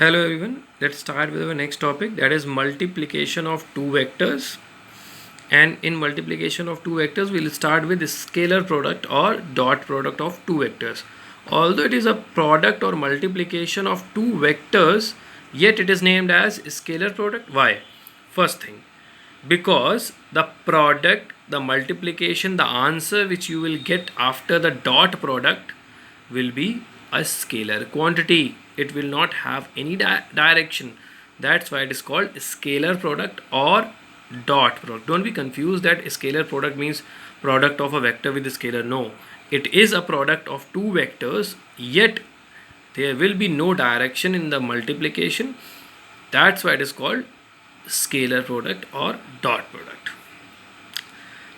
Hello everyone, let's start with our next topic, that is multiplication of two vectors. And in multiplication of two vectors we'll start with scalar product or dot product of two vectors. Although it is a product or multiplication of two vectors, yet it is named as scalar product. Why? First thing, because the product, the multiplication, the answer which you will get after the dot product will be a scalar quantity. It will not have any direction. That's why it is called scalar product or dot product. Don't be confused that scalar product means product of a vector with a scalar. No, it is a product of two vectors, yet there will be no direction in the multiplication. That's why it is called scalar product or dot product.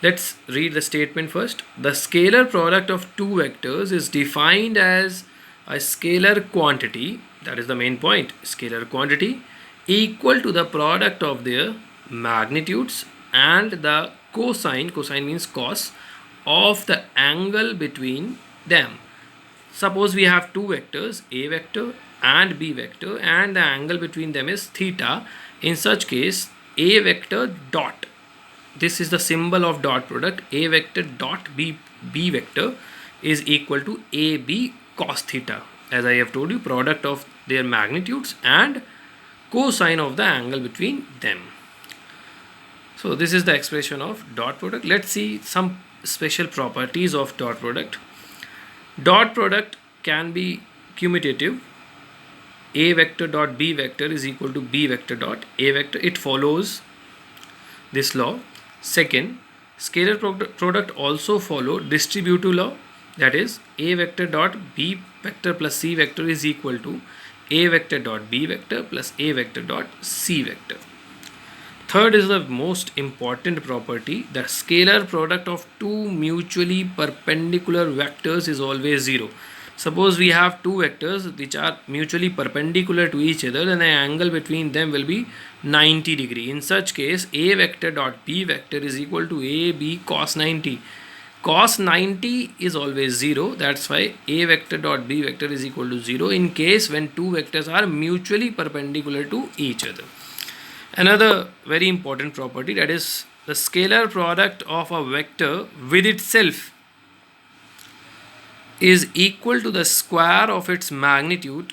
Let's read the statement first. The scalar product of two vectors is defined as a scalar quantity, that is the main point, scalar quantity equal to the product of their magnitudes and the cosine means cos, of the angle between them. Suppose we have two vectors, a vector and b vector, and the angle between them is theta. In such case, a vector dot, this is the symbol of dot product, a vector dot b vector is equal to ab cos theta. As I have told you, product of their magnitudes and cosine of the angle between them. So this is the expression of dot product. Let's see some special properties of dot product. Dot product can be commutative. A vector dot b vector is equal to b vector dot a vector. It follows this law. Second, scalar product also follow distributive law, that is a vector dot b vector plus c vector is equal to a vector dot b vector plus a vector dot c vector. Third is the most important property, that scalar product of two mutually perpendicular vectors is always 0. Suppose we have two vectors which are mutually perpendicular to each other, then the angle between them will be 90 degree. In such case, a vector dot b vector is equal to ab cos 90. Cos 90 is always 0. That's why a vector dot b vector is equal to 0 in case when two vectors are mutually perpendicular to each other. Another very important property, that is the scalar product of a vector with itself is equal to the square of its magnitude.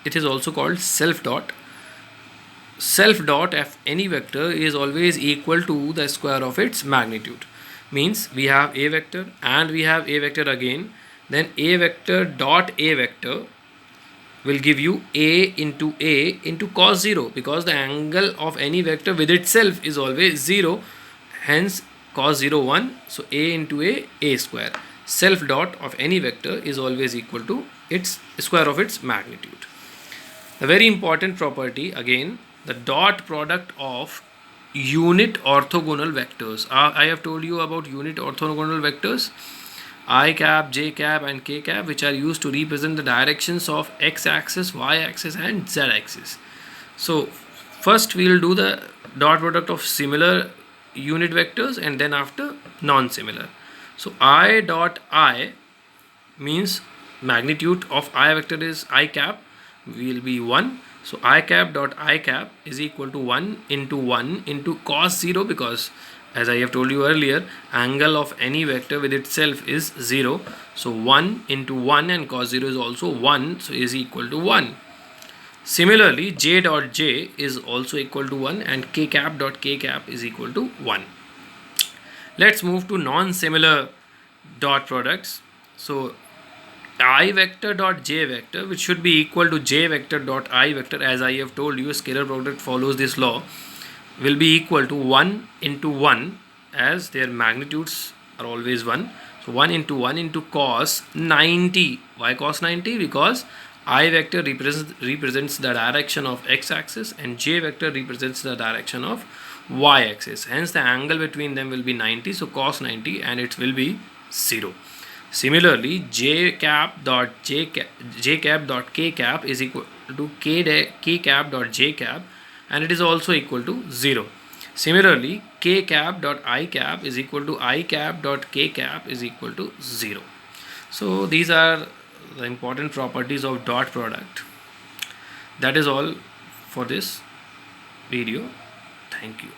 It is also called self dot. Self dot of any vector is always equal to the square of its magnitude. Means we have a vector and we have a vector again. Then a vector dot a vector will give you a into cos 0, because the angle of any vector with itself is always 0. Hence cos 0 1. So a into a square. Self dot of any vector is always equal to its square of its magnitude. A very important property again, the dot product of unit orthogonal vectors. I have told you about unit orthogonal vectors, I cap, j cap and k cap, which are used to represent the directions of x axis, y axis and z axis. So first we will do the dot product of similar unit vectors and then after non-similar. So I dot I means magnitude of I vector is I cap will be 1. So I cap dot I cap is equal to 1 into cos 0, because as I have told you earlier, angle of any vector with itself is 0. So 1 into 1 and cos 0 is also 1, so is equal to 1. Similarly, j dot j is also equal to 1 and k cap dot k cap is equal to 1. Let's move to non-similar dot products. So I vector dot j vector, which should be equal to j vector dot I vector, as I have told you, scalar product follows this law, will be equal to 1 into 1, as their magnitudes are always 1. So 1 into cos 90. Why cos 90? Because I vector represents the direction of x axis and j vector represents the direction of y axis. Hence the angle between them will be 90. So cos 90 and it will be 0. Similarly, j cap dot k cap is equal to k cap dot j cap, and it is also equal to 0. Similarly, k cap dot I cap is equal to I cap dot k cap is equal to 0. So these are the important properties of dot product. That is all for this video. Thank you.